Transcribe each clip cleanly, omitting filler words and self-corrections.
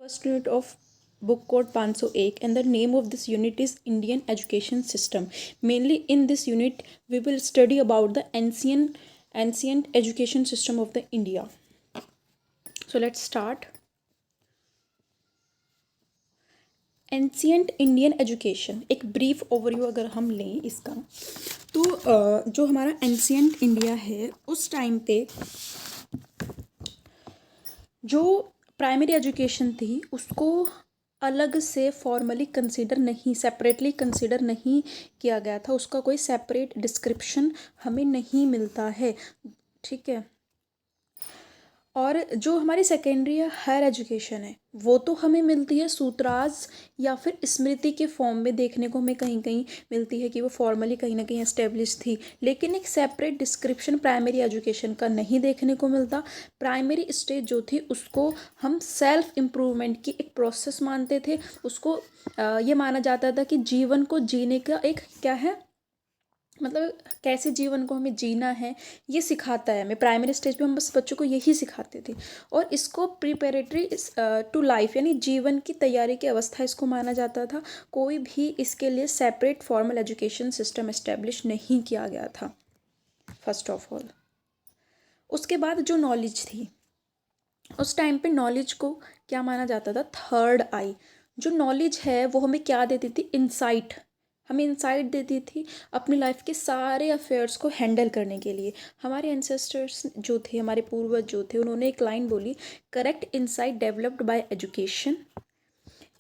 First unit of book code 501 and the name of this unit is Indian education system. Mainly in this unit we will study about the ancient education system of the India. So let's start. Ancient Indian education, एक brief overview अगर हम लें इसका, तो जो हमारा ancient India है उस टाइम पे जो प्राइमरी एजुकेशन थी उसको अलग से फॉर्मली कंसीडर नहीं, सेपरेटली कंसीडर नहीं किया गया था, उसका कोई सेपरेट डिस्क्रिप्शन हमें नहीं मिलता है, ठीक है। और जो हमारी सेकेंडरी हायर एजुकेशन है वो तो हमें मिलती है सूत्राज या फिर स्मृति के फॉर्म में, देखने को हमें कहीं कहीं मिलती है कि वो फॉर्मली कहीं ना कहीं एस्टेब्लिश थी, लेकिन एक सेपरेट डिस्क्रिप्शन प्राइमरी एजुकेशन का नहीं देखने को मिलता। प्राइमरी स्टेज जो थी उसको हम सेल्फ इम्प्रूवमेंट की एक प्रोसेस मानते थे, उसको ये माना जाता था कि जीवन को जीने का एक क्या है, मतलब कैसे जीवन को हमें जीना है ये सिखाता है हमें। प्राइमरी स्टेज पे हम बस बच्चों को यही सिखाते थे और इसको प्रिपेरेटरी टू लाइफ यानी जीवन की तैयारी की अवस्था इसको माना जाता था। कोई भी इसके लिए separate formal education system establish नहीं किया गया था फर्स्ट ऑफ ऑल। उसके बाद जो नॉलेज थी उस टाइम पे नॉलेज को क्या माना जाता था, थर्ड आई। जो नॉलेज है वो हमें क्या देती थी, इंसाइट, हमें इंसाइट देती थी अपनी लाइफ के सारे अफेयर्स को हैंडल करने के लिए। हमारे एंसेस्टर्स जो थे, हमारे पूर्वज जो थे, उन्होंने एक लाइन बोली, correct insight developed by education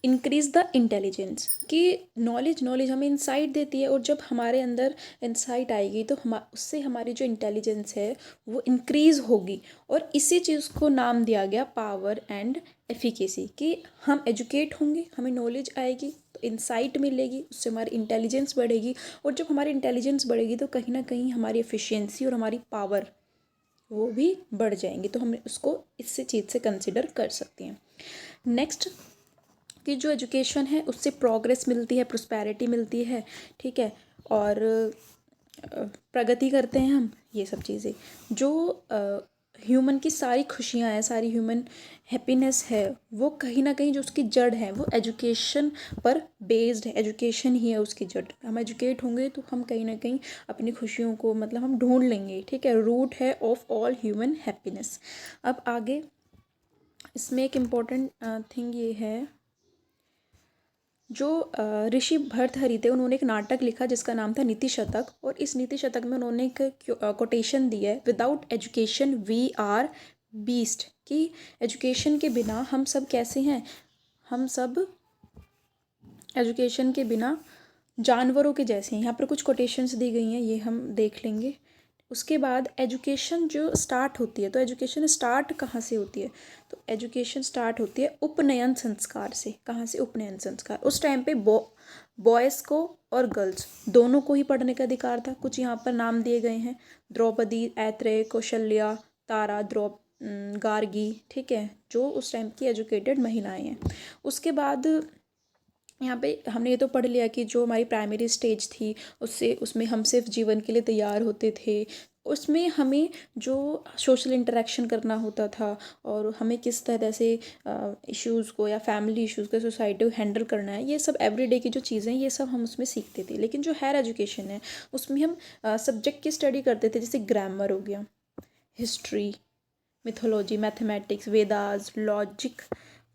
increase the intelligence, कि नॉलेज हमें इंसाइट देती है और जब हमारे अंदर इंसाइट आएगी तो उससे हमारी जो इंटेलिजेंस है वो इंक्रीज़ होगी। और इसी चीज़ को नाम दिया गया पावर एंड एफिकेसी, कि हम एजुकेट होंगे, हमें नॉलेज आएगी तो इंसाइट मिलेगी, उससे हमारी इंटेलिजेंस बढ़ेगी और जब हमारी इंटेलिजेंस बढ़ेगी तो कहीं ना कहीं हमारी एफिशिएंसी और हमारी पावर वो भी बढ़ जाएंगी। तो हम उसको इससे चीज़ से कंसिडर कर सकते हैं। नेक्स्ट कि जो एजुकेशन है उससे प्रोग्रेस मिलती है, प्रोस्पेरिटी मिलती है, ठीक है, और प्रगति करते हैं हम, ये सब चीज़ें जो ह्यूमन की सारी खुशियाँ हैं, सारी ह्यूमन हैप्पीनेस है, वो कहीं ना कहीं जो उसकी जड़ है वो एजुकेशन पर बेस्ड है, एजुकेशन ही है उसकी जड़। हम एजुकेट होंगे तो हम कहीं ना कहीं अपनी खुशियों को मतलब हम ढूंढ लेंगे, ठीक है, रूट है ऑफ ऑल ह्यूमन हैप्पीनेस। अब आगे इसमें एक इम्पॉर्टेंट थिंग ये है, जो ऋषि भर्तृहरि थे उन्होंने एक नाटक लिखा जिसका नाम था नीति शतक, और इस नीति शतक में उन्होंने एक कोटेशन दी है, without education we are beast, कि एजुकेशन के बिना हम सब कैसे हैं, हम सब एजुकेशन के बिना जानवरों के जैसे हैं। यहाँ पर कुछ कोटेशंस दी गई हैं, ये हम देख लेंगे। उसके बाद एजुकेशन जो स्टार्ट होती है, तो एजुकेशन स्टार्ट कहाँ से होती है, तो एजुकेशन स्टार्ट होती है उपनयन संस्कार से। कहाँ से, उपनयन संस्कार। उस टाइम पे बॉयज़ को और गर्ल्स दोनों को ही पढ़ने का अधिकार था। कुछ यहाँ पर नाम दिए गए हैं, द्रौपदी, ऐत्रेय, कौशल्या, तारा, गार्गी, ठीक है, जो उस टाइम की एजुकेटेड महिलाएं हैं। उसके बाद यहाँ पे हमने ये तो पढ़ लिया कि जो हमारी प्राइमरी स्टेज थी उसमें हम सिर्फ जीवन के लिए तैयार होते थे, उसमें हमें जो सोशल इंटरेक्शन करना होता था और हमें किस तरह से इश्यूज़ को या फैमिली इश्यूज़ को, सोसाइटी को हैंडल करना है, ये सब एवरीडे की जो चीज़ें हैं ये सब हम उसमें सीखते थे। लेकिन जो हायर एजुकेशन है उसमें हम सब्जेक्ट की स्टडी करते थे, जैसे ग्रामर हो गया, history, mythology, mathematics, Vedas, logic,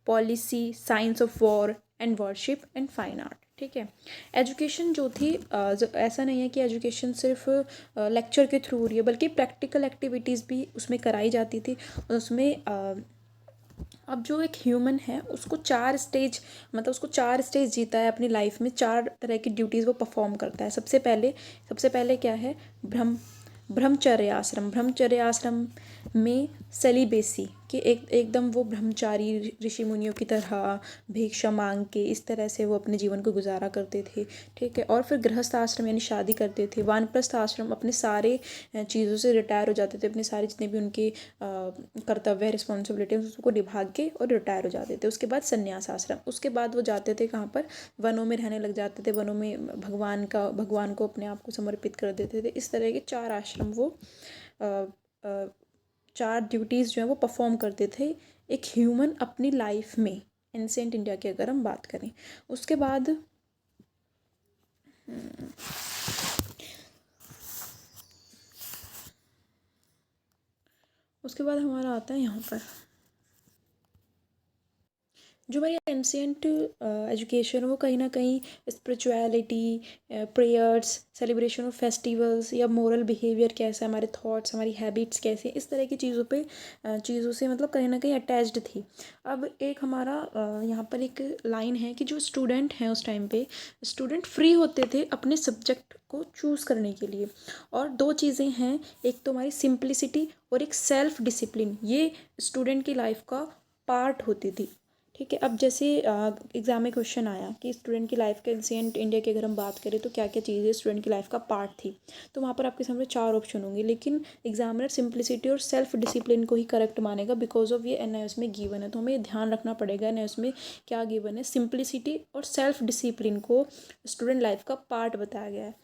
policy, science of war and worship and fine art, ठीक है। एजुकेशन जो थी ऐसा नहीं है कि एजुकेशन सिर्फ लेक्चर के थ्रू हो रही है, बल्कि प्रैक्टिकल एक्टिविटीज़ भी उसमें कराई जाती थी। उसमें अब जो एक ह्यूमन है उसको चार स्टेज जीता है अपनी लाइफ में, चार तरह की ड्यूटीज़ वो परफॉर्म करता है। सबसे पहले क्या है, ब्रह्मचर्य आश्रम में सेलिबेसी, कि एकदम वो ब्रह्मचारी ऋषि मुनियों की तरह भिक्षा मांग के इस तरह से वो अपने जीवन को गुजारा करते थे, ठीक है। और फिर गृहस्थ आश्रम यानी शादी करते थे। वानप्रस्थ आश्रम अपने सारे चीज़ों से रिटायर हो जाते थे, अपने सारे जितने भी उनके कर्तव्य रिस्पॉन्सिबिलिटी उसको निभा के और रिटायर हो जाते थे। उसके बाद संन्यास आश्रम, उसके बाद वो जाते थे कहाँ पर, वनों में रहने लग जाते थे, वनों में भगवान को अपने आप को समर्पित कर देते थे। इस तरह के चार आश्रम वो चार ड्यूटीज़ जो है वो परफॉर्म करते थे एक ह्यूमन अपनी लाइफ में, एंशिएंट इंडिया की अगर हम बात करें। उसके बाद हमारा आता है यहाँ पर जो हमारी एंशिएंट एजुकेशन वो कहीं ना कहीं spirituality, prayers, celebration of festivals या मोरल बिहेवियर कैसा है, हमारे थॉट्स, हमारी हैबिट्स कैसे, इस तरह की चीज़ों पे चीज़ों से मतलब कहीं ना कहीं अटैच्ड थी। अब एक हमारा यहाँ पर एक लाइन है कि जो स्टूडेंट हैं उस टाइम पे स्टूडेंट फ्री होते थे अपने सब्जेक्ट को चूज़ करने के लिए। और दो चीज़ें हैं, एक तो हमारी सिंप्लिसिटी और एक सेल्फ डिसिप्लिन, ये स्टूडेंट की लाइफ का पार्ट होती थी। ठीक है। अब जैसे एग्ज़ाम में क्वेश्चन आया कि स्टूडेंट की लाइफ के एंशिएंट इंडिया की अगर हम बात करें तो क्या क्या चीज़ें स्टूडेंट की लाइफ का पार्ट थी, तो वहाँ पर आपके सामने 4 ऑप्शन होंगे, लेकिन एग्जामिनर सिंप्लिसिटी और सेल्फ डिसिप्लिन को ही करेक्ट मानेगा बिकॉज ऑफ ये एनआईएस में गिवन है। तो हमें ध्यान रखना पड़ेगा एनआईएस में क्या गिवन है, सिंप्लिसिटी और सेल्फ डिसिप्लिन को स्टूडेंट लाइफ का पार्ट बताया गया है।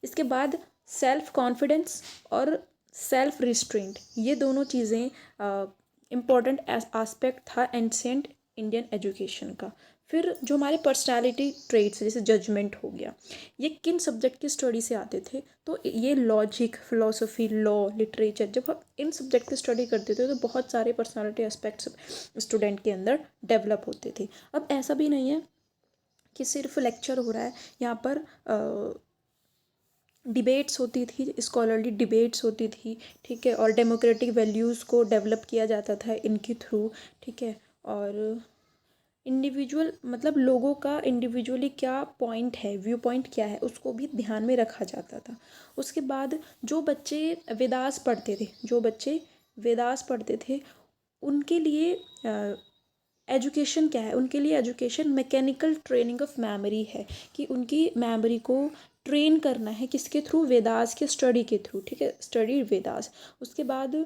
इसके बाद सेल्फ कॉन्फिडेंस और सेल्फ रिस्ट्रेंट, ये दोनों चीज़ें इम्पॉर्टेंट एस्पेक्ट था एंशिएंट इंडियन एजुकेशन का। फिर जो हमारे पर्सनालिटी ट्रेट्स जैसे जजमेंट हो गया, ये किन सब्जेक्ट की स्टडी से आते थे, तो ये लॉजिक, फिलोसफी, लॉ, लिटरेचर, जब हम इन सब्जेक्ट की स्टडी करते थे तो बहुत सारे पर्सनालिटी एस्पेक्ट्स स्टूडेंट के अंदर डेवलप होते थे। अब ऐसा भी नहीं है कि सिर्फ लेक्चर हो रहा है, यहाँ पर डिबेट्स होती थी, स्कॉलरली डिबेट्स होती थी। ठीक है। और डेमोक्रेटिक वैल्यूज़ को डेवलप किया जाता था इनके थ्रू। ठीक है। और इंडिविजुअल मतलब लोगों का इंडिविजुअली क्या पॉइंट है, व्यू पॉइंट क्या है, उसको भी ध्यान में रखा जाता था। उसके बाद जो बच्चे वेदास पढ़ते थे, उनके लिए एजुकेशन क्या है, उनके लिए education mechanical training of memory है, कि उनकी मेमोरी को ट्रेन करना है किसके थ्रू, वेदास के स्टडी के थ्रू। ठीक है। स्टडी वेदास। उसके बाद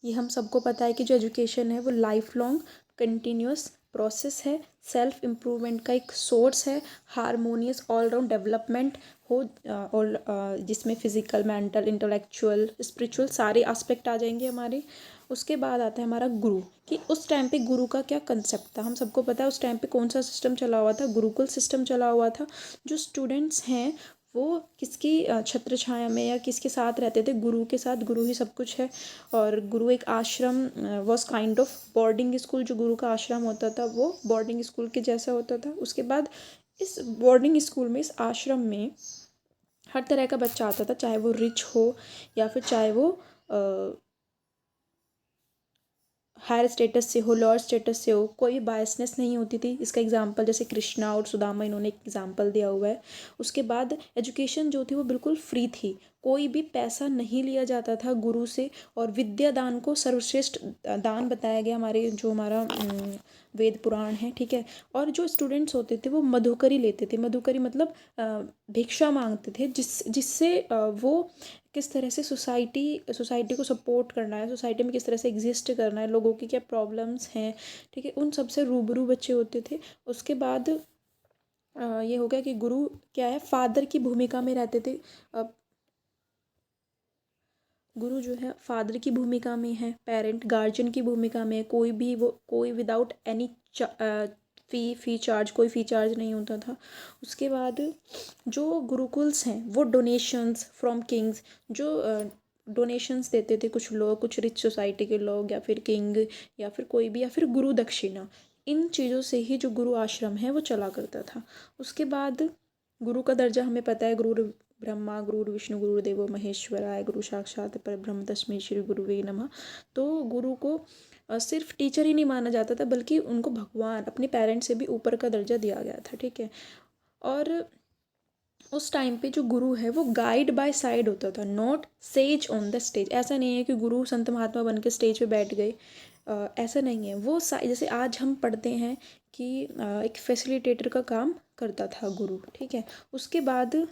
ये हम सबको पता है कि जो एजुकेशन है वो लाइफ लॉन्ग कंटिन्यूस प्रोसेस है, सेल्फ इम्प्रूवमेंट का एक सोर्स है, हारमोनियस ऑलराउंड डेवलपमेंट हो, और जिसमें फिजिकल, मेंटल, इंटेलेक्चुअल, स्पिरिचुअल सारे एस्पेक्ट आ जाएंगे हमारे। उसके बाद आता है हमारा गुरु, कि उस टाइम पे गुरु का क्या कंसेप्ट था। हम सबको पता है उस टाइम पे कौन सा सिस्टम चला हुआ था, गुरुकुल सिस्टम चला हुआ था। जो स्टूडेंट्स हैं वो किसकी छत्र छाया में या किसके साथ रहते थे, गुरु के साथ। गुरु ही सब कुछ है। और गुरु एक आश्रम was kind of boarding school, जो गुरु का आश्रम होता था वो बोर्डिंग स्कूल के जैसा होता था। उसके बाद इस बोर्डिंग स्कूल में, इस आश्रम में हर तरह का बच्चा आता था, चाहे वो रिच हो या फिर चाहे वो हायर स्टेटस से हो, लोअर स्टेटस से हो, कोई बायसनेस नहीं होती थी। इसका एग्जांपल जैसे कृष्णा और सुदामा, इन्होंने एक एग्जांपल दिया हुआ है। उसके बाद एजुकेशन जो थी वो बिल्कुल फ्री थी, कोई भी पैसा नहीं लिया जाता था गुरु से। और विद्या दान को सर्वश्रेष्ठ दान बताया गया, हमारे जो हमारा वेद पुराण है। ठीक है। और जो स्टूडेंट्स होते थे वो मधुकरी लेते थे, मधुकरी मतलब भिक्षा मांगते थे, जिससे वो किस तरह से सोसाइटी को सपोर्ट करना है, सोसाइटी में किस तरह से एग्जिस्ट करना है, लोगों की क्या प्रॉब्लम्स हैं। ठीक है। उन सब से रूबरू बच्चे होते थे। उसके बाद ये हो गया कि गुरु क्या है, फादर की भूमिका में रहते थे। गुरु जो है फादर की भूमिका में है, पेरेंट गार्जियन की भूमिका में है। कोई विदाउट एनी फ़ी चार्ज, कोई फ़ी चार्ज नहीं होता था। उसके बाद जो गुरुकुल्स हैं वो डोनेशंस फ्रॉम किंग्स, जो डोनेशंस देते थे कुछ लोग, कुछ रिच सोसाइटी के लोग या फिर किंग या फिर कोई भी, या फिर गुरु दक्षिणा, इन चीज़ों से ही जो गुरु आश्रम है वो चला करता था। उसके बाद गुरु का दर्जा हमें पता है, गुरु ब्रह्मा गुरु विष्णु गुरुदेवो महेश्वराय, गुरु साक्षात परब्रह्म तस्मै श्री गुरुवे नमः। तो गुरु को सिर्फ टीचर ही नहीं माना जाता था, बल्कि उनको भगवान, अपने पेरेंट्स से भी ऊपर का दर्जा दिया गया था। ठीक है। और उस टाइम पे जो गुरु है वो गाइड बाय साइड होता था, not says on the stage. ऐसा नहीं है कि गुरु संत महात्मा बन के स्टेज पे बैठ गए, ऐसा नहीं है। वो जैसे आज हम पढ़ते हैं कि एक फैसिलिटेटर का काम करता था गुरु। ठीक है। उसके बाद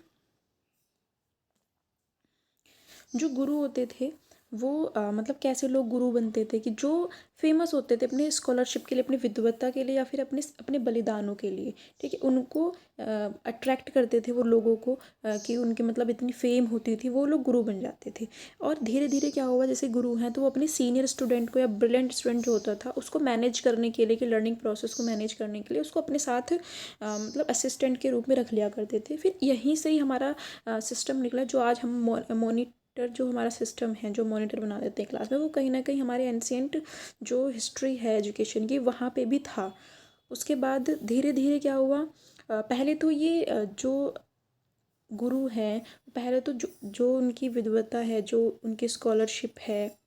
जो गुरु होते थे वो मतलब कैसे लोग गुरु बनते थे कि जो फेमस होते थे अपने स्कॉलरशिप के लिए, अपनी विद्वत्ता के लिए, या फिर अपने अपने बलिदानों के लिए, ठीक है, उनको अट्रैक्ट करते थे वो लोगों को, कि उनकी मतलब इतनी फेम होती थी, वो लोग गुरु बन जाते थे। और धीरे धीरे क्या हुआ, जैसे गुरु हैं तो वो अपने सीनियर स्टूडेंट को या ब्रिलियंट स्टूडेंट जो होता था उसको मैनेज करने के लिए, कि लर्निंग प्रोसेस को मैनेज करने के लिए उसको अपने साथ मतलब असिस्टेंट के रूप में रख लिया करते थे। फिर यहीं से ही हमारा सिस्टम निकला, जो आज हम मॉनिटर, जो हमारा सिस्टम है, जो मॉनिटर बना देते हैं क्लास में, वो कहीं ना कहीं हमारे एंशियंट जो हिस्ट्री है एजुकेशन की वहाँ पे भी था। उसके बाद धीरे धीरे क्या हुआ, पहले तो ये जो गुरु हैं, पहले तो जो जो उनकी विद्वत्ता है, जो उनकी स्कॉलरशिप है,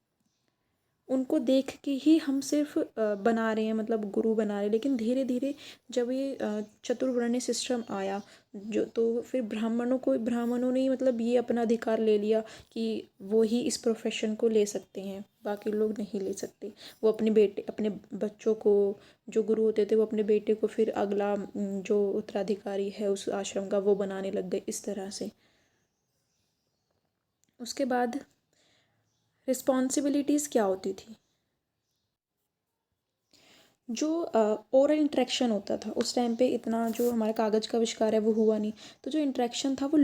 उनको देख के ही हम सिर्फ बना रहे हैं, मतलब गुरु बना रहे हैं। लेकिन धीरे धीरे जब ये चतुर्वर्ण्य सिस्टम आया, जो तो फिर ब्राह्मणों ने ही मतलब ये अपना अधिकार ले लिया कि वो ही इस प्रोफेशन को ले सकते हैं, बाकी लोग नहीं ले सकते। वो अपने बच्चों को, जो गुरु होते थे वो अपने बेटे को फिर अगला जो उत्तराधिकारी है उस आश्रम का वो बनाने लग गए, इस तरह से। उसके बाद रिस्पॉन्सिबिलिटीज़ क्या होती थी, जो ओरल इंटरेक्शन होता था उस टाइम पे, इतना जो हमारा कागज़ का आविष्कार है वो हुआ नहीं, तो जो इंटरेक्शन था वो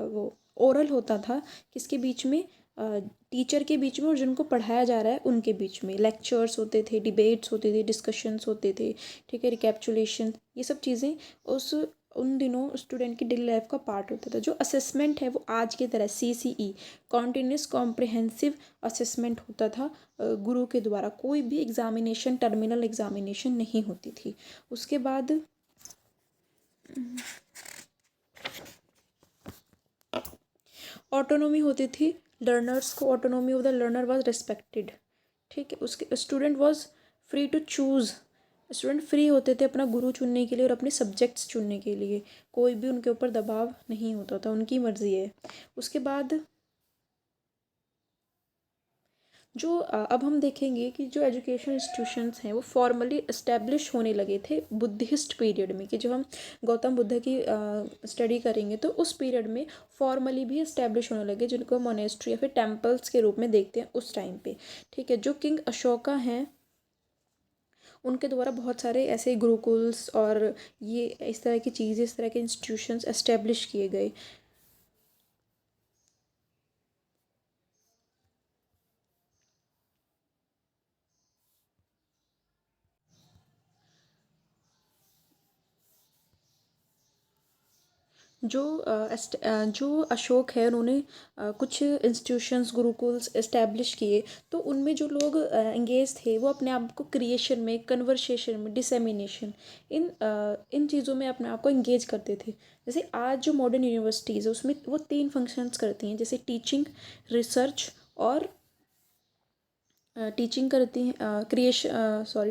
वो ओरल होता था, किसके बीच में, टीचर के बीच में और जिनको पढ़ाया जा रहा है उनके बीच में। लेक्चर्स होते थे, डिबेट्स होते थे, डिस्कशंस होते थे, ठीक है, रिकैप्चुलेशन, ये सब चीज़ें उस उन दिनों स्टूडेंट की डेली लाइफ का पार्ट होता था। जो असेसमेंट है वो आज की तरह CCE, कॉन्टिन्यूस कॉम्प्रिहेंसिव असेसमेंट होता था, गुरु के द्वारा कोई भी एग्ज़ामिनेशन, टर्मिनल एग्ज़ामिनेशन नहीं होती थी। उसके बाद ऑटोनॉमी होती थी, लर्नर्स को autonomy of the learner was respected, ठीक है। उसके student was free to choose, student फ्री होते थे अपना गुरु चुनने के लिए और अपने सब्जेक्ट्स चुनने के लिए, कोई भी उनके ऊपर दबाव नहीं होता था, उनकी मर्ज़ी है। उसके बाद जो अब हम देखेंगे कि जो एजुकेशन इंस्टीट्यूशंस हैं वो फॉर्मली इस्टेब्लिश होने लगे थे बुद्धिस्ट पीरियड में, कि जो हम गौतम बुद्ध की स्टडी करेंगे तो उस पीरियड में फॉर्मली भी इस्टेब्लिश होने लगे, जिनको मोनेस्ट्री या फिर टेम्पल्स के रूप में देखते हैं उस टाइम पे, ठीक है। जो किंग अशोका हैं उनके द्वारा बहुत सारे ऐसे गुरुकुल्स और ये इस तरह की चीज़ें, इस तरह के इंस्टीट्यूशंस एस्टेब्लिश किए गए। जो अशोक है उन्होंने कुछ इंस्टीट्यूशंस, गुरुकुल्स इस्टेब्लिश किए, तो उनमें जो लोग एंगेज थे वो अपने आप को क्रिएशन में, कन्वर्सेशन में, डिसेमिनेशन, इन चीज़ों में अपने आप को एंगेज करते थे। जैसे आज जो मॉडर्न यूनिवर्सिटीज़ है उसमें वो 3 फंक्शंस करती हैं, जैसे टीचिंग, रिसर्च और टीचिंग करती हैं,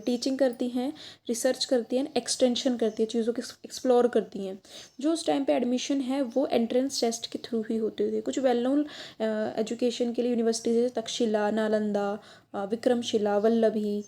टीचिंग करती हैं, रिसर्च करती हैं, एक्सटेंशन करती है, चीज़ों को एक्सप्लोर करती हैं। जो उस टाइम पे एडमिशन है वो एंट्रेंस टेस्ट के थ्रू ही होते थे। कुछ वेल नोन एजुकेशन के लिए यूनिवर्सिटीज जैसे तक्षशिला, नालंदा, विक्रमशिला, वल्लभी,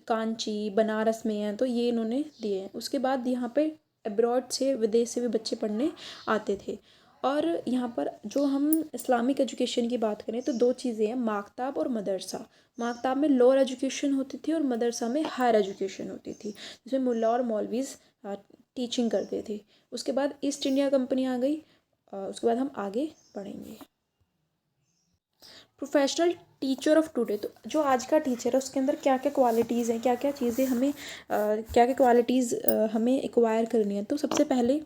कांची, बनारस में हैं, तो ये इन्होंने दिए हैं। उसके बाद यहाँ पे अब्रॉड से, विदेश से भी बच्चे पढ़ने आते थे। और यहाँ पर जो हम इस्लामिक एजुकेशन की बात करें तो 2 चीज़ें हैं, माकताब और मदरसा। माकताब में लोअर एजुकेशन होती थी और मदरसा में हायर एजुकेशन होती थी, जिसमें मुल्ला और मौलवीज़ टीचिंग करते थे। उसके बाद ईस्ट इंडिया कंपनी आ गई। उसके बाद हम आगे बढ़ेंगे। प्रोफेशनल टीचर ऑफ टुडे, तो जो आज का टीचर है उसके अंदर क्या क्या क्वालिटीज़ हैं, क्या क्या चीज़ें हमें क्या क्या क्वालिटीज़ हमें एक्वायर करनी है। तो सबसे पहले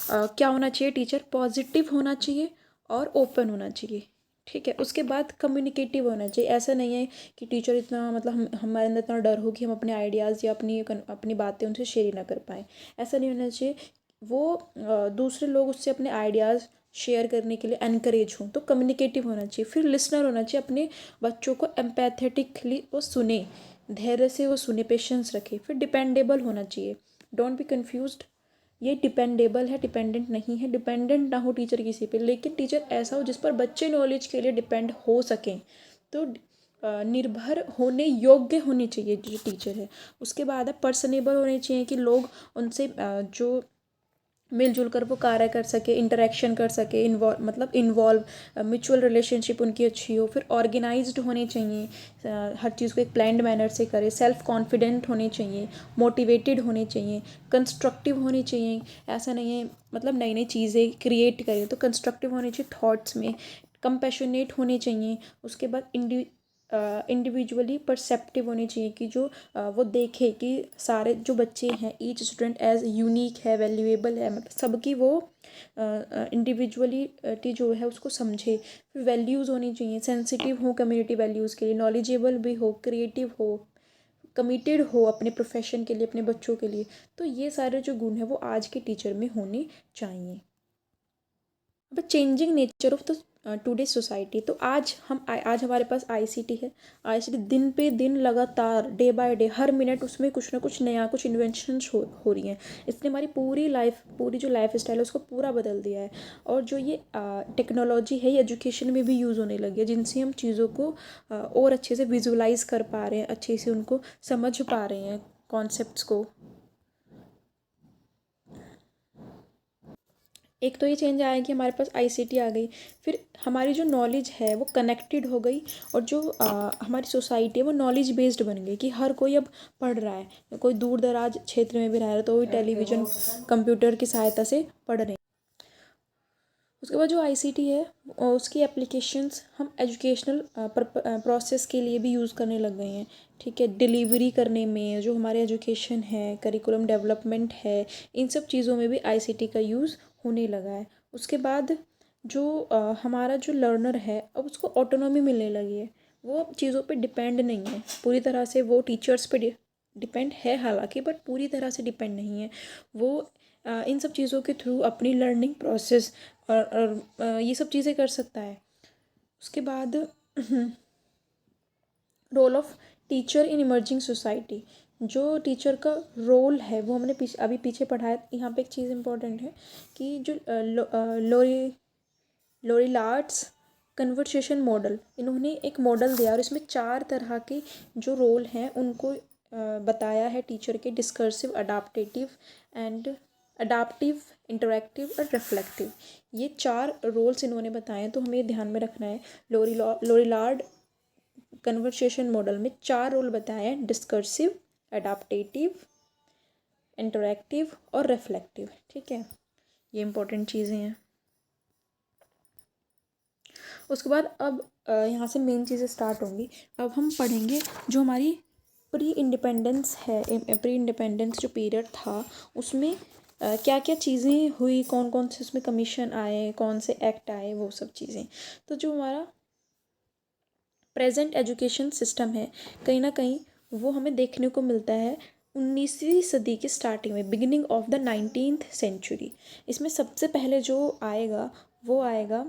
क्या होना चाहिए, टीचर पॉजिटिव होना चाहिए और ओपन होना चाहिए, ठीक है। उसके बाद कम्युनिकेटिव होना चाहिए। ऐसा नहीं है कि टीचर इतना मतलब हमारे अंदर इतना डर हो कि हम अपने आइडियाज़ या अपनी बातें उनसे शेयर ना कर पाएँ, ऐसा नहीं होना चाहिए। वो दूसरे लोग उससे अपने आइडियाज़ शेयर करने के लिए एनकरेज हों, तो कम्युनिकेटिव होना चाहिए। फिर लिसनर होना चाहिए, अपने बच्चों को एम्पैथेटिकली वो सुने, धैर्य से वो सुने, पेशेंस रखे। फिर डिपेंडेबल होना चाहिए, डोंट बी कन्फ्यूज्ड, ये डिपेंडेबल है, डिपेंडेंट नहीं है। डिपेंडेंट ना हो टीचर किसी पे, लेकिन टीचर ऐसा हो जिस पर बच्चे नॉलेज के लिए डिपेंड हो सकें। तो निर्भर होने योग्य होने चाहिए जो टीचर है। उसके बाद है पर्सनेबल होने चाहिए, कि लोग उनसे जो मिलजुल कर वो कार्य कर सके, इंटरेक्शन कर सके, इन्वॉल्व म्यूचुअल रिलेशनशिप उनकी अच्छी हो। फिर ऑर्गेनाइज्ड होने चाहिए, हर चीज़ को एक प्लान्ड मैनर से करे, सेल्फ कॉन्फिडेंट होने चाहिए, मोटिवेटेड होने चाहिए, कंस्ट्रक्टिव होने चाहिए। ऐसा नहीं है मतलब नई नई चीज़ें क्रिएट करें, तो कंस्ट्रक्टिव होने चाहिए थॉट्स में, कंपैशनेट होने चाहिए। उसके बाद इंडिविजुअली परसेप्टिव होनी चाहिए कि जो वो देखे कि सारे जो बच्चे हैं, ईच स्टूडेंट एज यूनिक है, वैल्यूएबल है, मतलब सबकी वो इंडिविजुअलिटी जो है उसको समझे। फिर वैल्यूज़ होनी चाहिए, सेंसिटिव हो कम्युनिटी वैल्यूज़ के लिए, नॉलेजेबल भी हो, क्रिएटिव हो, कमिटेड हो अपने प्रोफेशन के लिए, अपने बच्चों के लिए। तो ये सारे जो गुण हैं वो आज के टीचर में होने चाहिए। अब changing nature of the today society, तो आज हमारे पास आईसीटी है। आईसीटी दिन पे दिन लगातार day by day her minute उसमें कुछ ना कुछ नया, कुछ इन्वेंशंस हो रही हैं। इसने हमारी पूरी जो लाइफ स्टाइल है उसको पूरा बदल दिया है। और जो ये टेक्नोलॉजी है ये एजुकेशन में भी यूज़ होने लगी है, जिनसे हम चीज़ों को और अच्छे से विजुअलाइज कर पा रहे हैं, अच्छे से उनको समझ पा रहे हैं कॉन्सेप्ट्स को। एक तो ये चेंज आया कि हमारे पास आईसीटी आ गई, फिर हमारी जो नॉलेज है वो कनेक्टेड हो गई, और जो हमारी सोसाइटी है वो नॉलेज बेस्ड बन गई कि हर कोई अब पढ़ रहा है। कोई दूर दराज क्षेत्र में भी रह रहा है तो वो टेलीविज़न, कंप्यूटर की सहायता से पढ़ रहे हैं। उसके बाद जो आईसीटी है उसकी एप्लीकेशंस हम एजुकेशनल प्रोसेस के लिए भी यूज़ करने लग गए हैं। ठीक है, डिलीवरी करने में, जो हमारे एजुकेशन है, करिकुलम डेवलपमेंट है, इन सब चीज़ों में भी आईसीटी का यूज़ होने लगा है। उसके बाद जो हमारा जो लर्नर है अब उसको ऑटोनॉमी मिलने लगी है। वो अब चीज़ों पे डिपेंड नहीं है पूरी तरह से, वो टीचर्स पे डिपेंड है हालांकि, बट पूरी तरह से डिपेंड नहीं है। वो इन सब चीज़ों के थ्रू अपनी लर्निंग प्रोसेस और ये सब चीज़ें कर सकता है। उसके बाद role of teacher in emerging society, जो टीचर का रोल है वो हमने अभी पीछे पढ़ा है। यहाँ पे एक चीज़ इम्पोर्टेंट है कि जो लोरीलार्ड्स कन्वर्सेशन मॉडल, इन्होंने एक मॉडल दिया और इसमें 4 तरह के जो रोल हैं उनको बताया है टीचर के: डिस्कर्सिव, अडाप्टिव, इंटरैक्टिव और रिफ्लेक्टिव। ये 4 रोल्स इन्होंने बताए हैं, तो हमें ध्यान में रखना है। लोरीलार्ड कन्वर्सेशन मॉडल में 4 रोल बताए हैं: डिस्कर्सिव, अडाप्टेटिव, इंटरैक्टिव और रिफ्लेक्टिव। ठीक है, ये इंपॉर्टेंट चीज़ें हैं। उसके बाद अब यहाँ से मेन चीज़ें स्टार्ट होंगी। अब हम पढ़ेंगे जो हमारी प्री इंडिपेंडेंस है, प्री इंडिपेंडेंस जो पीरियड था उसमें क्या क्या चीज़ें हुई, कौन कौन से उसमें कमीशन आए, कौन से एक्ट आए, वो सब चीज़ें। तो जो हमारा प्रेजेंट एजुकेशन सिस्टम है कहीं ना कहीं वो हमें देखने को मिलता है 19वीं सदी की स्टार्टिंग में, beginning of the 19th century. इसमें सबसे पहले जो आएगा वो आएगा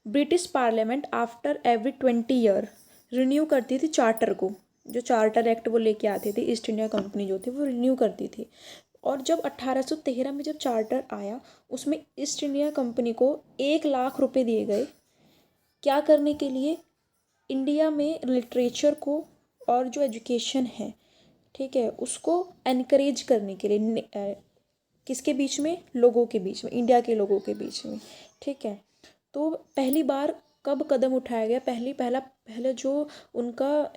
British parliament after every 20 year renew करती थी चार्टर को। जो चार्टर एक्ट वो लेके आते थे, ईस्ट इंडिया कंपनी जो थी वो रिन्यू करती थी। और जब 1813 में जब चार्टर आया उसमें ईस्ट इंडिया कंपनी को 1 लाख रुपए दिए गए। क्या करने के लिए? इंडिया में लिटरेचर को और जो एजुकेशन है, ठीक है, उसको एनकरेज करने के लिए। किसके बीच में? लोगों के बीच में, इंडिया के लोगों के बीच में। ठीक है, तो पहली बार कब कदम उठाया गया? पहला जो उनका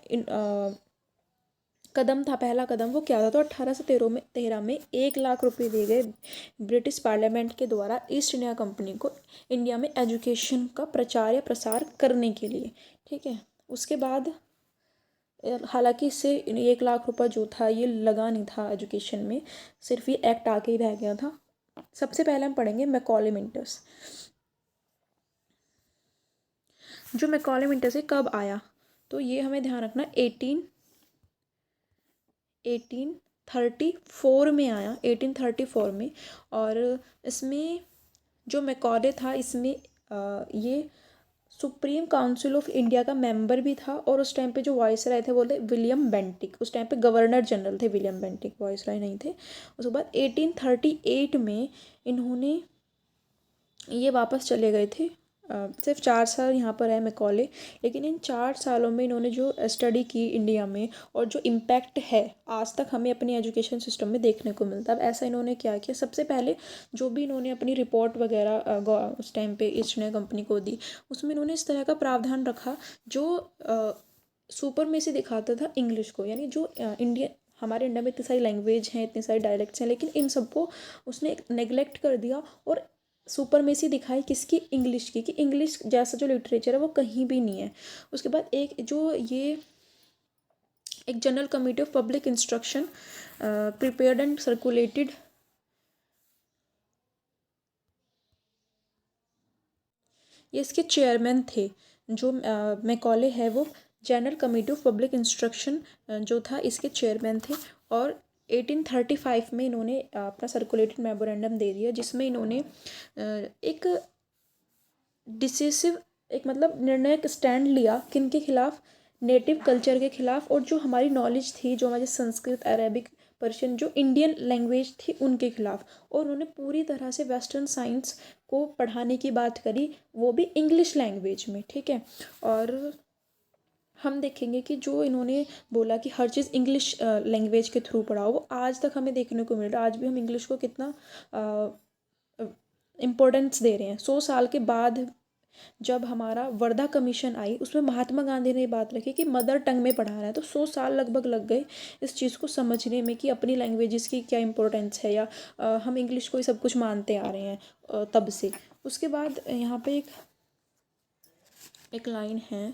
कदम था, पहला कदम वो क्या था? तो 1813 में 1 लाख रुपए दिए गए ब्रिटिश पार्लियामेंट के द्वारा ईस्ट इंडिया कंपनी को इंडिया में एजुकेशन का प्रचार या प्रसार करने के लिए। ठीक है, उसके बाद हालांकि इससे 1 लाख रुपए जो था ये लगा नहीं था एजुकेशन में, सिर्फ ये एक्ट आके ही रह गया था। सबसे पहले हम पढ़ेंगे मैकॉले मिंटर्स। जो मैकॉले मिंटर्स है कब आया? तो ये हमें ध्यान रखना, 1834 में आया, 1834 में। और इसमें जो मैकॉले था इसमें ये सुप्रीम काउंसिल ऑफ इंडिया का मेंबर भी था। और उस टाइम पे जो वाइसराय थे वो थे विलियम बेंटिक। उस टाइम पे गवर्नर जनरल थे विलियम बेंटिक, वाइसराय नहीं थे। उसके बाद 1838 में इन्होंने ये वापस चले गए थे सिर्फ 4 साल यहाँ पर है मैकॉले, लेकिन इन 4 सालों में इन्होंने जो स्टडी की इंडिया में और जो इम्पैक्ट है आज तक हमें अपनी एजुकेशन सिस्टम में देखने को मिलता है। अब ऐसा इन्होंने क्या किया, सबसे पहले जो भी इन्होंने अपनी रिपोर्ट वगैरह उस टाइम पे ईस्ट इंडिया कंपनी को दी, उसमें इन्होंने इस तरह का प्रावधान रखा जो सुपर में से दिखाता था इंग्लिश को, यानी जो इंडियन हमारे इंडिया में इतनी सारी लैंग्वेज हैं, इतने सारे डायलेक्ट्स हैं, लेकिन इन सबको उसने नेगलेक्ट कर दिया और सुपरमेसी दिखाई किसकी, इंग्लिश की, कि इंग्लिश जैसा जो लिटरेचर है वो कहीं भी नहीं है। उसके बाद एक general committee of public instruction prepared and circulated, ये इसके चेयरमैन थे। जो मैकॉले है वो general committee of public instruction जो था इसके चेयरमैन थे, और 1835 में इन्होंने अपना सर्कुलेटेड मेमोरेंडम दे दिया, जिसमें इन्होंने एक डिसिसिव, एक मतलब निर्णायक स्टैंड लिया किन के खिलाफ, नेटिव कल्चर के खिलाफ, और जो हमारी नॉलेज थी, जो हमारी संस्कृत, अरेबिक, पर्शियन, जो इंडियन लैंग्वेज थी, उनके खिलाफ। और उन्होंने पूरी तरह से वेस्टर्न साइंस को पढ़ाने की बात करी, वो भी इंग्लिश लैंग्वेज में, ठीक है। और हम देखेंगे कि जो इन्होंने बोला कि हर चीज़ इंग्लिश लैंग्वेज के थ्रू पढ़ाओ, वो आज तक हमें देखने को मिल रहा है। आज भी हम इंग्लिश को कितना इम्पोर्टेंस दे रहे हैं। 100 साल के बाद जब हमारा वर्धा कमीशन आई, उसमें महात्मा गांधी ने ये बात रखी कि मदर टंग में पढ़ाना है। तो 100 साल लगभग लग गए इस चीज़ को समझने में कि अपनी लैंग्वेजेस की क्या इंपॉर्टेंस है, या हम इंग्लिश को ही सब कुछ मानते आ रहे हैं तब से। उसके बाद यहाँ पे एक लाइन है,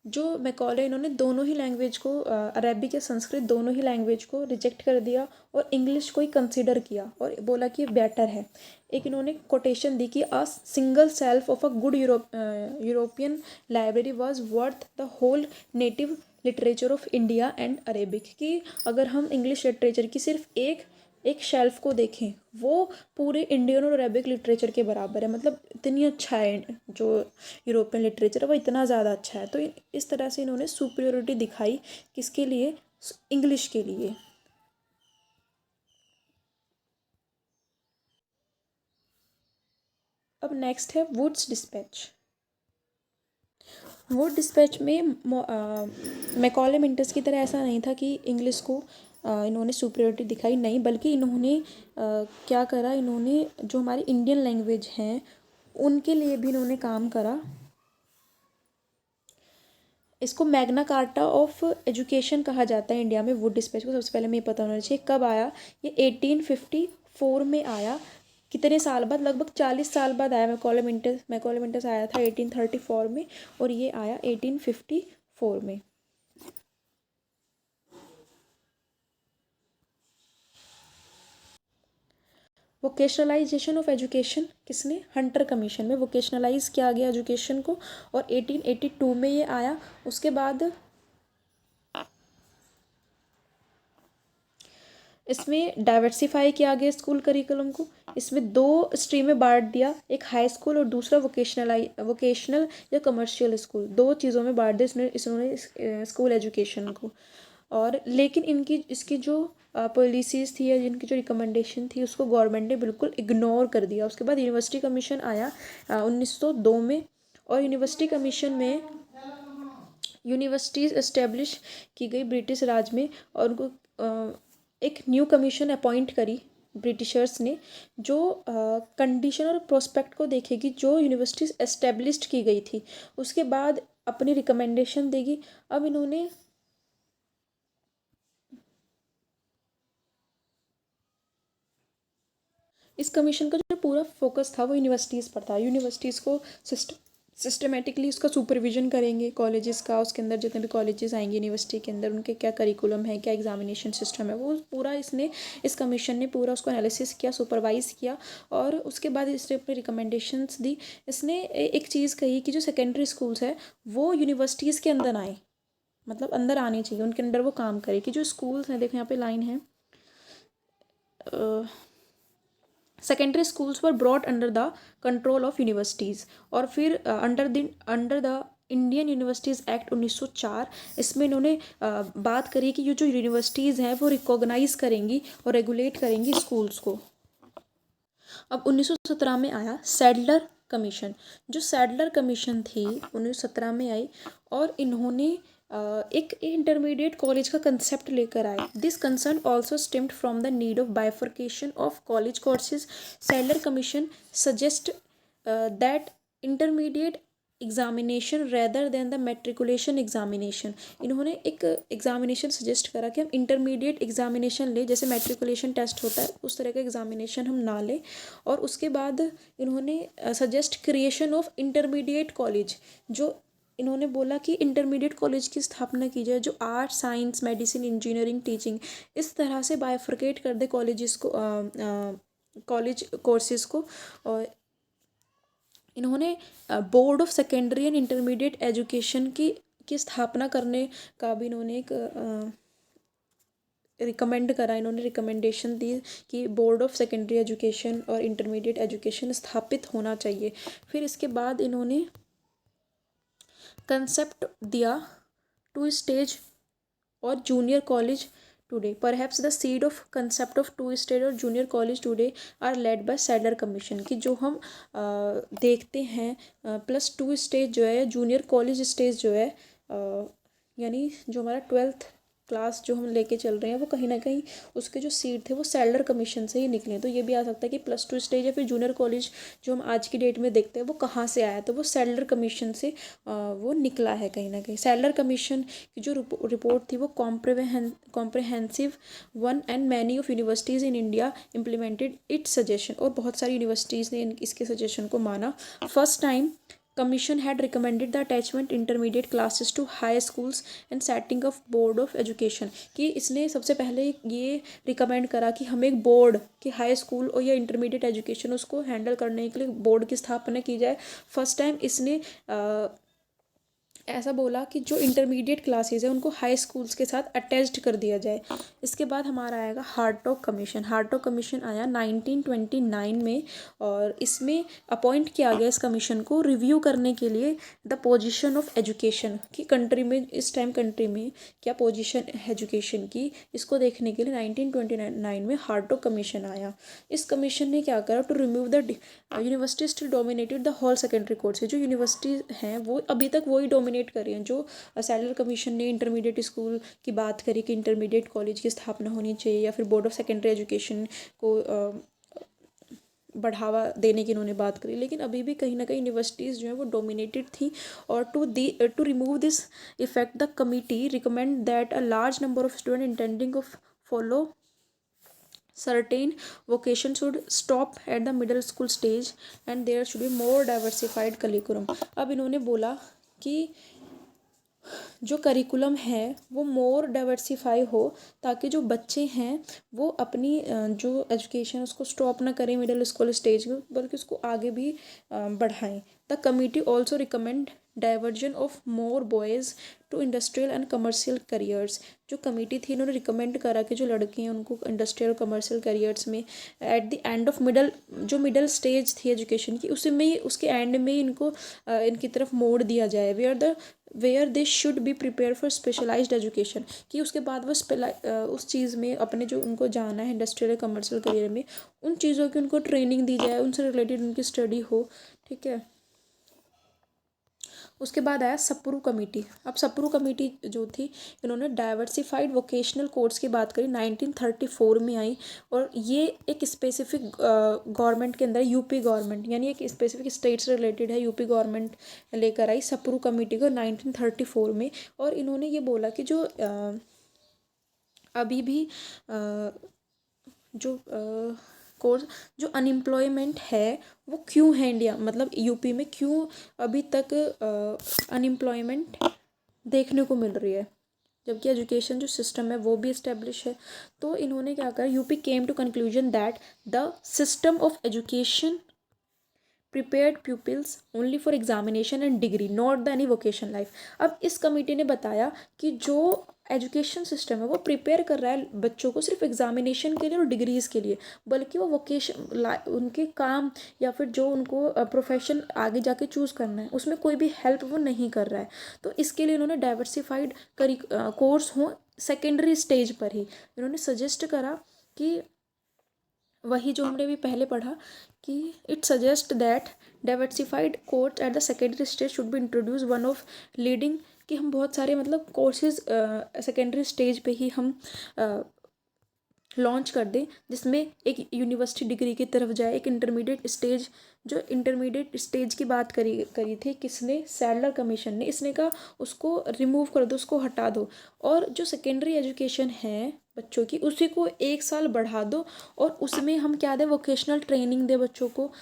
जो मैकॉले, इन्होंने दोनों ही लैंग्वेज को, अरेबिक या संस्कृत, दोनों ही लैंग्वेज को रिजेक्ट कर दिया और इंग्लिश को ही कंसिडर किया और बोला कि बेटर है। एक इन्होंने कोटेशन दी कि a single shelf of a good European library was worth the whole native literature of India and Arabic, कि अगर हम इंग्लिश लिटरेचर की सिर्फ एक शेल्फ को देखें, वो पूरे इंडियन और अरेबिक लिटरेचर के बराबर है। मतलब इतनी अच्छा है जो यूरोपियन लिटरेचर है, वो इतना ज़्यादा अच्छा है। तो इस तरह से इन्होंने सुपीरियोरिटी दिखाई किसके लिए, इंग्लिश के लिए। अब नेक्स्ट है वुड्स डिस्पैच। वुड डिस्पैच में मैकॉले मिंटस की तरह ऐसा नहीं था कि इंग्लिश को इन्होंने सुपीरियोरिटी दिखाई, नहीं, बल्कि इन्होंने क्या करा, इन्होंने जो हमारी इंडियन लैंग्वेज हैं उनके लिए भी इन्होंने काम करा। इसको मैग्ना कार्टा ऑफ एजुकेशन कहा जाता है इंडिया में। वुड डिस्पैच को सबसे पहले हमें पता होना चाहिए कब आया। ये 1854 में आया। कितने साल बाद, लगभग 40 साल बाद आया। मैकॉले मिंटस आया था 1834 में, और ये आया 1854 में। वोकेशनलाइजेशन ऑफ एजुकेशन किसने, हंटर कमीशन में वोकेशनलाइज किया गया एजुकेशन को, और 1882 में ये आया। उसके बाद इसमें डाइवर्सिफाई किया गया स्कूल करिकुलम को। इसमें 2 स्ट्रीम में बांट दिया, एक हाई स्कूल और दूसरा वोकेशनल या कमर्शियल स्कूल। 2 चीज़ों में बांट दिया इन्होंने स्कूल एजुकेशन को। और लेकिन इसकी जो पॉलिसीज़ थी या जिनकी जो रिकमेंडेशन थी, उसको गवर्नमेंट ने बिल्कुल इग्नोर कर दिया। उसके बाद यूनिवर्सिटी कमीशन आया 1902 में, और यूनिवर्सिटी कमीशन में यूनिवर्सिटीज़ इस्टेब्लिश की गई ब्रिटिश राज में, और उनको एक न्यू कमीशन अपॉइंट करी ब्रिटिशर्स ने, जो कंडीशन और प्रोस्पेक्ट को देखेगी जो यूनिवर्सिटीज़ एस्टेब्लिश्ड की गई थी, उसके बाद अपनी रिकमेंडेशन देगी। अब इन्होंने इस कमीशन का जो पूरा फोकस था वो यूनिवर्सिटीज़ पर था। यूनिवर्सिटीज़ को सिस्टमेटिकली उसका सुपरविजन करेंगे, कॉलेजेस का, उसके अंदर जितने भी कॉलेजेस आएंगे यूनिवर्सिटी के अंदर, उनके क्या करिकुलम है, क्या एग्जामिनेशन सिस्टम है, वो पूरा इस कमीशन ने पूरा उसको एनालिसिस किया, सुपरवाइज़ किया, और उसके बाद इसने अपनी रिकमेंडेशंस दी। इसने एक चीज़ कही कि जो सेकेंडरी स्कूल्स है वो यूनिवर्सिटीज़ के अंदर आए, मतलब अंदर आने चाहिए, उनके अंदर वो काम करे। कि जो स्कूल्स हैं, देखो यहाँ पे लाइन है, secondary schools were brought under the control of universities. और फिर under the Indian universities act 1904, इसमें इन्होंने बात करी कि ये जो यूनिवर्सिटीज़ हैं वो रिकॉग्नाइज़ करेंगी और रेगुलेट करेंगी स्कूल्स को। अब 1917 में आया सैडलर कमीशन। जो सैडलर कमीशन थी 1917 में आई और इन्होंने एक इंटरमीडिएट कॉलेज का कंसेप्ट लेकर आए। This concern also stemmed from the need of bifurcation of college courses. Sadler commission suggest that intermediate examination rather than the matriculation examination. इन्होंने एक एग्जामिनेशन सजेस्ट करा कि हम इंटरमीडिएट एग्जामिनेशन लें, जैसे मेट्रिकुलेशन टेस्ट होता है उस तरह का एग्जामिनेशन हम ना लें। और उसके बाद इन्होंने suggest creation of intermediate college. जो इन्होंने बोला कि इंटरमीडिएट कॉलेज की स्थापना की जाए जो arts, science, medicine, engineering, teaching इस तरह से बाइफर्केट कर दे कॉलेजेस को, कॉलेज कोर्सेज को। और इन्होंने board of secondary and intermediate education की स्थापना करने का भी इन्होंने एक रिकमेंड करा। इन्होंने रिकमेंडेशन दी कि बोर्ड ऑफ सेकेंडरी एजुकेशन और इंटरमीडिएट एजुकेशन स्थापित होना चाहिए। फिर इसके बाद इन्होंने कंसेप्ट दिया टू स्टेज और junior college today. Perhaps the seed of concept of two stage और junior college today are led by Sadler commission. कि जो हम देखते हैं +2 स्टेज जो है, जूनियर कॉलेज स्टेज जो है, यानी जो हमारा 12th क्लास जो हम लेके चल रहे हैं वो कहीं ना कहीं उसके जो सीट थे वो सैडलर कमीशन से ही निकले। तो ये भी आ सकता है कि +2 स्टेज या फिर जूनियर कॉलेज जो हम आज की डेट में देखते हैं वो कहाँ से आया, तो वो सैडलर कमीशन से वो निकला है कहीं ना कहीं। सैडलर कमीशन की जो रिपोर्ट थी वो comprehensive one and many of universities in India implemented it's suggestion. और बहुत सारी यूनिवर्सिटीज़ ने इसके सजेशन को माना। First time Commission had recommended the attachment intermediate classes to high schools and setting of board of education। कि इसने सबसे पहले ये रिकमेंड करा कि हमें एक बोर्ड कि हाई स्कूल और या इंटरमीडिएट एजुकेशन उसको हैंडल करने के लिए बोर्ड की स्थापना की जाए। फर्स्ट टाइम इसने ऐसा बोला कि जो इंटरमीडिएट क्लासेस है उनको हाई स्कूल्स के साथ अटैच्ड कर दिया जाए। इसके बाद हमारा आएगा हार्टॉग कमीशन। हार्टॉग कमीशन आया 1929 में और इसमें अपॉइंट किया गया इस कमीशन को रिव्यू करने के लिए द पोजीशन ऑफ एजुकेशन कि कंट्री में इस टाइम कंट्री में क्या पोजीशन है एजुकेशन की, इसको देखने के लिए 1929 में हार्टॉग कमीशन आया। इस कमीशन ने क्या करा, to remove the university still dominated the whole secondary course. जो यूनिवर्सिटीज़ हैं वो अभी तक वही डोमिनेट कर रही हैं। जो सैडलर कमीशन ने इंटरमीडिएट स्कूल की बात करी कि इंटरमीडिएट कॉलेज की स्थापना होनी चाहिए या फिर बोर्ड ऑफ सेकेंडरी एजुकेशन को बढ़ावा देने की इन्होंने बात करी, लेकिन अभी भी कहीं ना कहीं यूनिवर्सिटीज़ जो है वो डोमिनेटेड थी। और to remove this effect the committee recommend that a large number of student intending of follow certain vocation should stop at the middle school stage and there should be more diversified curriculum। अब इन्होंने बोला कि जो curriculum है वो मोर diversify हो ताकि जो बच्चे हैं वो अपनी जो एजुकेशन उसको स्टॉप ना करें मिडिल स्कूल स्टेज में, बल्कि उसको आगे भी बढ़ाएं। The committee also recommend diversion of more boys to industrial and commercial careers. जो कमेटी थी इन्होंने रिकमेंड करा कि जो लड़के हैं उनको इंडस्ट्रियल कमर्शियल करियर्स में at the end of middle stage थी एजुकेशन की, उसमें उसके एंड में इनको इनकी तरफ मोड़ दिया जाए where they should be prepare for specialised education. कि उसके बाद वो उस चीज़ में अपने जो उनको जाना है इंडस्ट्रियल कमर्शियल करियर में उन चीज़ों की उनको ट्रेनिंग दी जाए, उनसे रिलेटेड उनकी स्टडी हो। ठीक है, उसके बाद आया सप्रू कमेटी। अब सप्रू कमेटी जो थी इन्होंने डाइवर्सिफाइड वोकेशनल कोर्स की बात करी, 1934 में आई। और ये एक स्पेसिफिक गवर्नमेंट के अंदर यूपी गवर्नमेंट यानी एक स्पेसिफिक स्टेट से रिलेटेड है, यूपी गवर्नमेंट लेकर आई सप्रू कमेटी को 1934 में। और इन्होंने ये बोला कि जो अभी भी जो कोर्स जो अनएम्प्लॉयमेंट है वो क्यों है इंडिया मतलब यूपी में क्यों अभी तक अनएम्प्लॉयमेंट देखने को मिल रही है, जबकि एजुकेशन जो सिस्टम है वो भी इस्टेब्लिश है। तो इन्होंने क्या करा, UP came to conclusion that the system of education prepared pupils only for examination and degree not the any vocation life. अब इस कमेटी ने बताया कि जो एजुकेशन सिस्टम है वो प्रिपेयर कर रहा है बच्चों को सिर्फ एग्जामिनेशन के लिए और डिग्रीज़ के लिए, बल्कि वो वोकेशन उनके काम या फिर जो उनको प्रोफेशन आगे जाके चूज़ करना है उसमें कोई भी हेल्प वो नहीं कर रहा है। तो इसके लिए इन्होंने डाइवर्सिफाइड कोर्स हो सेकेंडरी स्टेज पर ही इन्होंने सजेस्ट करा कि वही जो हमने अभी पहले पढ़ा कि it suggest that diversified course at the secondary stage should be introduce one of leading, कि हम बहुत सारे मतलब कोर्सेज सेकेंडरी स्टेज पे ही हम लॉन्च कर दें, जिसमें एक यूनिवर्सिटी डिग्री की तरफ जाए, एक इंटरमीडिएट स्टेज, जो इंटरमीडिएट स्टेज की बात करी थी किसने, सैडलर कमीशन ने, इसने कहा उसको रिमूव कर दो, उसको हटा दो, और जो सेकेंडरी एजुकेशन है बच्चों की उसी को 1 साल बढ़ा दो, और उसमें हम क्या दें, वोकेशनल ट्रेनिंग दें बच्चों को,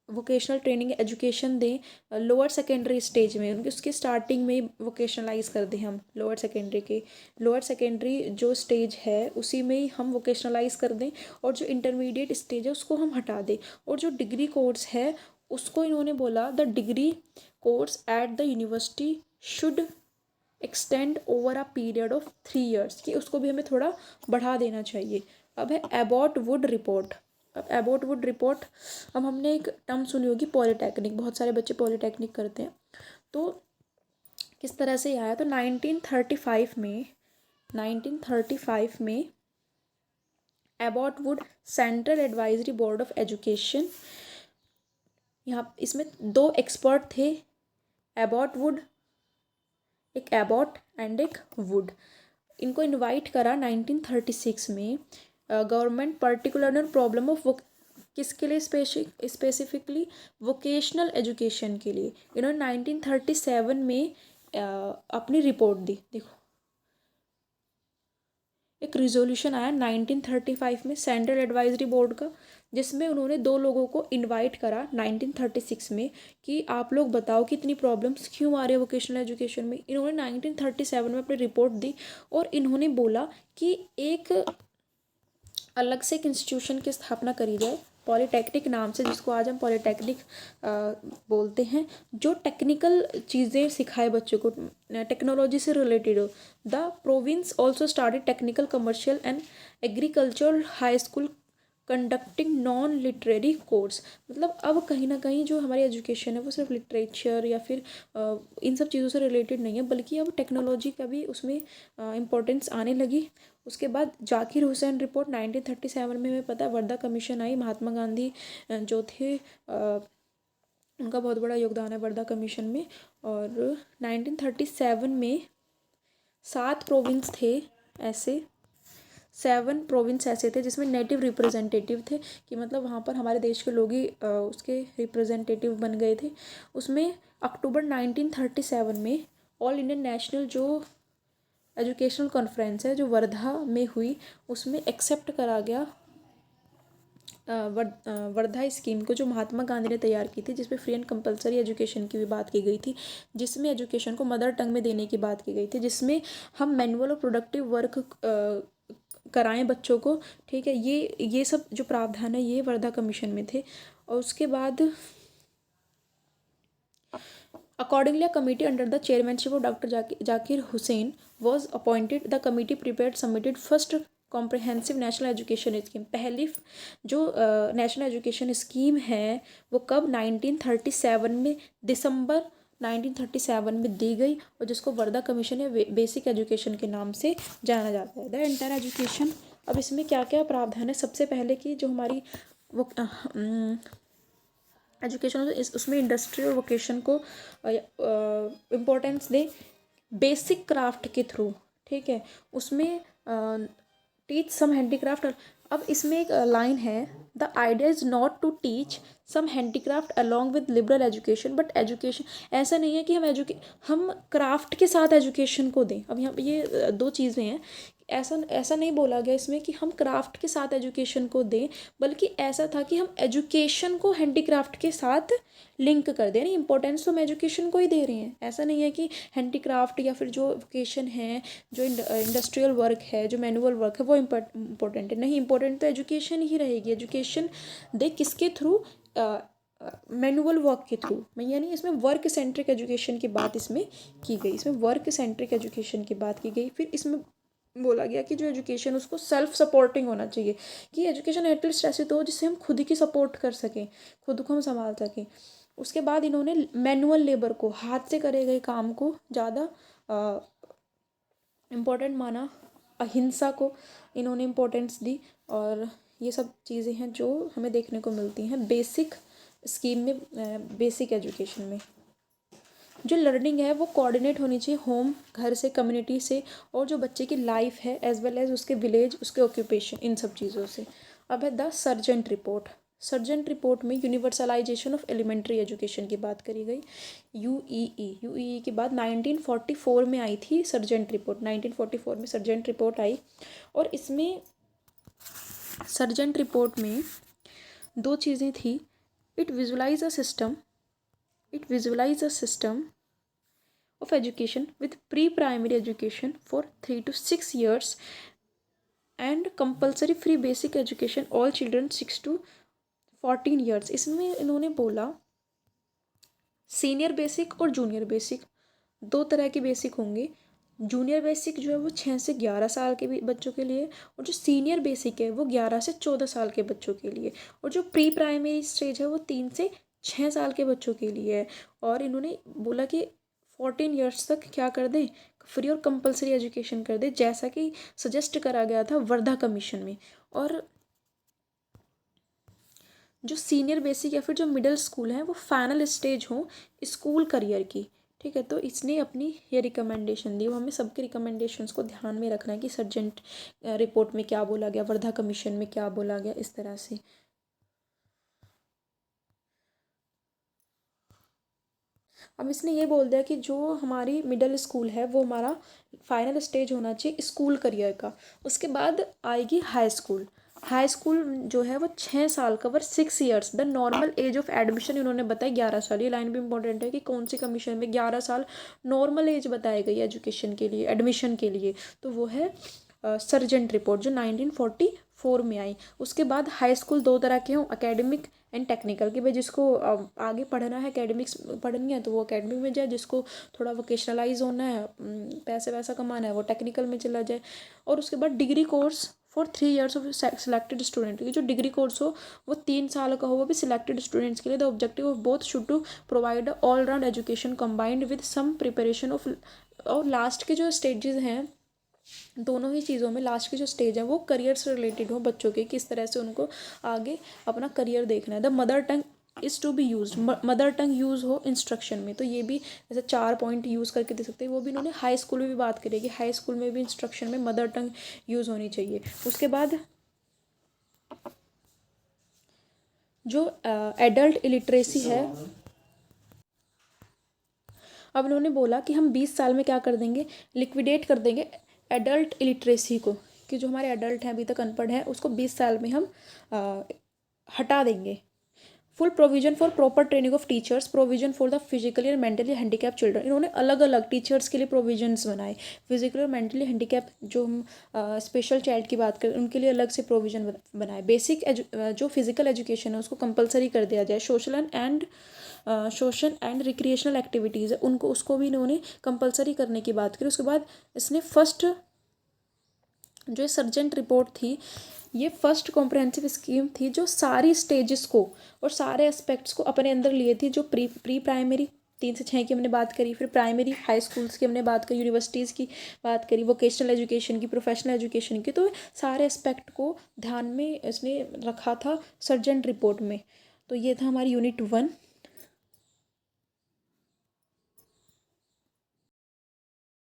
वोकेशनल ट्रेनिंग एजुकेशन दें लोअर सेकेंडरी स्टेज में, उनकी उसके स्टार्टिंग में वोकेशनलाइज कर दें हम लोअर सेकेंडरी जो स्टेज है उसी में ही हम वोकेशनलाइज कर दें, और जो इंटरमीडिएट स्टेज है उसको हम हटा दें, और जो डिग्री कोर्स है उसको इन्होंने बोला the degree course at the university should extend over a period of 3 years, कि उसको भी हमें थोड़ा बढ़ा देना चाहिए। अब है एबॉट वुड रिपोर्ट। अब एबॉट वुड रिपोर्ट, अब हमने एक टर्म सुनी होगी पॉलीटेक्निक, बहुत सारे बच्चे पॉलीटेक्निक करते हैं, तो किस तरह से आया, तो 1935 में Abbott would central advisory board of education, यहाँ इसमें 2 एक्सपर्ट थे, एबॉट वुड, एक एबॉट एंड एक वुड, इनको इनवाइट करा 1936 में गवर्नमेंट पर्टिकुलर प्रॉब्लम ऑफ किसके लिए, स्पेसिफिकली वोकेशनल एजुकेशन के लिए। इन्होंने 1937 में अपनी रिपोर्ट दी। देखो एक रिजोल्यूशन आया 1935 में सेंट्रल एडवाइजरी बोर्ड का, जिसमें उन्होंने 2 लोगों को इनवाइट करा 1936 में कि आप लोग बताओ कि इतनी प्रॉब्लम्स क्यों आ रही है वोकेशनल एजुकेशन में। इन्होंने 1937 में अपनी रिपोर्ट दी, और इन्होंने बोला कि एक अलग से एक इंस्टीट्यूशन की स्थापना करी जाए पॉलीटेक्निक नाम से, जिसको आज हम पॉलीटेक्निक बोलते हैं, जो टेक्निकल चीज़ें सिखाए बच्चों को, टेक्नोलॉजी से रिलेटेड हो। The province also started technical commercial and agricultural high school conducting non literary course. मतलब अब कहीं ना कहीं जो हमारी एजुकेशन है वो सिर्फ लिटरेचर या फिर इन सब चीज़ों से रिलेटेड नहीं है, बल्कि अब टेक्नोलॉजी का भी उसमें इम्पोर्टेंस आने लगी। उसके बाद जाकिर हुसैन रिपोर्ट 1937 में, हमें पता है वर्धा कमीशन आई, महात्मा गांधी जो थे उनका बहुत बड़ा योगदान है वर्धा कमीशन में। और 1937 में 7 प्रोविंस थे ऐसे, 7 प्रोविंस ऐसे थे जिसमें नेटिव रिप्रेजेंटेटिव थे, कि मतलब वहाँ पर हमारे देश के लोग ही उसके रिप्रेजेंटेटिव बन गए थे। उसमें अक्टूबर 1937 में ऑल इंडियन नेशनल जो एजुकेशनल कॉन्फ्रेंस है जो वर्धा में हुई, उसमें एक्सेप्ट करा गया वर्धा स्कीम को, जो महात्मा गांधी ने तैयार की थी, जिसमें फ्री एंड कंपलसरी एजुकेशन की भी बात की गई थी, जिसमें एजुकेशन को मदर टंग में देने की बात की गई थी, जिसमें हम मैनुअल और प्रोडक्टिव वर्क कराएं बच्चों को। ठीक है, ये सब जो प्रावधान है ये वर्धा कमीशन में थे। और उसके बाद Accordingly, a committee under the chairmanship of Dr. Zakir Hussain was appointed. The committee prepared, submitted first comprehensive national education scheme. पहली जो नेशनल एजुकेशन स्कीम है वो कब 1937 में, दिसंबर 1937 में दी गई, और जिसको वर्धा कमीशन या बेसिक एजुकेशन के नाम से जाना जाता है। द एंटायर एजुकेशन, अब इसमें क्या क्या प्रावधान है, सबसे पहले कि जो हमारी वो एजुकेशन उसमें इंडस्ट्री और वोकेशन को इम्पोर्टेंस दें बेसिक क्राफ्ट के थ्रू। ठीक है, उसमें टीच सम हैंडीक्राफ्ट। अब इसमें एक लाइन है, the idea is not to teach some handicraft along with liberal education, but education ऐसा नहीं है कि हम क्राफ्ट के साथ एजुकेशन को दें। अब यहाँ ये 2 चीज़ें हैं, ऐसा नहीं बोला गया इसमें कि हम क्राफ्ट के साथ एजुकेशन को दें, बल्कि ऐसा था कि हम एजुकेशन को हैंडीक्राफ्ट के साथ लिंक कर दें। नहीं, इंपॉर्टेंस तो हम एजुकेशन को ही दे रहे हैं। ऐसा नहीं है कि हैंडीक्राफ्ट या फिर जो वोकेशन है, जो इंडस्ट्रियल वर्क है, जो मैनुअल वर्क है वो इम्पोर्टेंट है। नहीं, इम्पोर्टेंट तो एजुकेशन ही रहेगी। एजुकेशन दे किसके थ्रू, मैनुअल वर्क के थ्रू। मैं यानी इसमें वर्क सेंट्रिक एजुकेशन की बात इसमें की गई, इसमें वर्क सेंट्रिक एजुकेशन की बात की गई। फिर इसमें बोला गया कि जो एजुकेशन उसको सेल्फ सपोर्टिंग होना चाहिए, कि एजुकेशन एटलीस्ट ऐसे तो हो जिससे हम खुद की सपोर्ट कर सकें, खुद को हम संभाल सकें। उसके बाद इन्होंने मैनुअल लेबर को, हाथ से करे गए काम को ज़्यादा इम्पोर्टेंट माना, अहिंसा को इन्होंने इम्पोर्टेंस दी। और ये सब चीज़ें हैं जो हमें देखने को मिलती हैं बेसिक स्कीम में, बेसिक एजुकेशन में। जो लर्निंग है वो कोऑर्डिनेट होनी चाहिए होम, घर से, कम्युनिटी से, और जो बच्चे की लाइफ है एज वेल एज उसके विलेज, उसके ऑक्यूपेशन, इन सब चीज़ों से। अब है the sergeant report. Sergeant report में यूनिवर्सलाइजेशन ऑफ एलिमेंट्री एजुकेशन की बात करी गई, यूईई के बाद 1944 में आई थी सर्जेंट रिपोर्ट, 1944 में सर्जेंट रिपोर्ट आई। और इसमें सर्जेंट रिपोर्ट में दो चीज़ें थी, it visualize a system of education with pre-primary education for 3 to 6 years and compulsory free basic education all children 6 to 14 years। इसमें इन्होंने बोला सीनियर बेसिक और जूनियर बेसिक, दो तरह के बेसिक होंगे। जूनियर बेसिक जो है वो 6 से 11 साल के बच्चों के लिए, और जो सीनियर बेसिक है वो 11 से 14 साल के बच्चों के लिए, और जो प्री प्राइमरी स्टेज है वो 3 से 6 साल के बच्चों के लिए है। और इन्होंने बोला कि 14 ईयर्स तक क्या कर दें, फ्री और कंपलसरी एजुकेशन कर दें, जैसा कि सजेस्ट करा गया था वर्धा कमीशन में। और जो सीनियर बेसिक या फिर जो मिडिल स्कूल है वो फाइनल स्टेज हो स्कूल करियर की, ठीक है। तो इसने अपनी ये रिकमेंडेशन दी, वो हमें सबके रिकमेंडेशंस को ध्यान में रखना है कि सर्जेंट रिपोर्ट में क्या बोला गया, वर्धा कमीशन में क्या बोला गया, इस तरह से। अब इसने ये बोल दिया कि जो हमारी मिडिल स्कूल है वो हमारा फाइनल स्टेज होना चाहिए स्कूल करियर का। उसके बाद आएगी हाई स्कूल। हाई स्कूल जो है वो 6 साल का, 6 years. The normal age of admission इन्होंने बताया 11 साल। ये लाइन भी इंपॉर्टेंट है कि कौन सी कमीशन में 11 साल नॉर्मल एज बताई गई एजुकेशन के लिए, एडमिशन के लिए। तो वो है सर्जेंट रिपोर्ट जो 1944 में आई। उसके बाद हाई स्कूल दो तरह के हों, एकेडमिक एंड टेक्निकल, कि भाई जिसको आगे पढ़ना है, एकेडमिक्स पढ़नी है तो वो एकेडमिक में जाए, जिसको थोड़ा वोकेशनलाइज होना है, पैसे वैसा कमाना है, वो टेक्निकल में चला जाए। और उसके बाद degree course for 3 years of selected student, की जो डिग्री कोर्स हो वो 3 साल का हो, वो भी सिलेक्टेड स्टूडेंट्स के लिए। The objective of both should to provide all round education combined with some preparation of. और लास्ट के जो स्टेजेस हैं दोनों ही चीज़ों में, लास्ट की जो स्टेज है वो करियर से रिलेटेड हो, बच्चों के किस तरह से उनको आगे अपना करियर देखना है। The mother tongue is to be use, mother tongue use हो इंस्ट्रक्शन में। तो ये भी ऐसे 4 पॉइंट यूज़ करके दे सकते हैं। वो भी इन्होंने हाई स्कूल में भी बात करी है कि हाई स्कूल में भी इंस्ट्रक्शन में मदर टंग यूज़ होनी चाहिए। उसके बाद जो एडल्ट इलिटरेसी है, अब इन्होंने बोला कि हम 20 साल में क्या कर देंगे, लिक्विडेट कर देंगे एडल्ट इलिटरेसी को, कि जो हमारे एडल्ट हैं अभी तक अनपढ़ हैं उसको 20 साल में हम हटा देंगे। Full provision for proper training of teachers, provision for the physically और मेंटली हैंडीकैप चिल्ड्रन। इन्होंने अलग अलग टीचर्स के लिए प्रोविजन्स बनाए। फिजिकली और मेंटली हैंडीकैप जो हम स्पेशल चाइल्ड की बात करें उनके लिए अलग से प्रोविजन बनाए। बेसिक जो फिजिकल एजुकेशन है उसको कंपलसरी कर दिया जाए। सोशल एंड रिक्रिएशनल एक्टिविटीज़ है उनको, उसको भी इन्होंने कंपलसरी करने की बात करी। उसके बाद इसने फर्स्ट जो सर्जेंट रिपोर्ट थी, ये फर्स्ट कॉम्प्रहेंसिव स्कीम थी जो सारी स्टेजेस को और सारे एस्पेक्ट्स को अपने अंदर लिए थी। जो प्री प्राइमरी 3 से 6 की हमने बात करी, फिर प्राइमरी हाई स्कूल्स की हमने बात करी, यूनिवर्सिटीज़ की बात करी, वोकेशनल एजुकेशन की, प्रोफेशनल एजुकेशन की। तो सारे एस्पेक्ट को ध्यान में इसने रखा था सर्जेंट रिपोर्ट में। तो ये था हमारी यूनिट 1।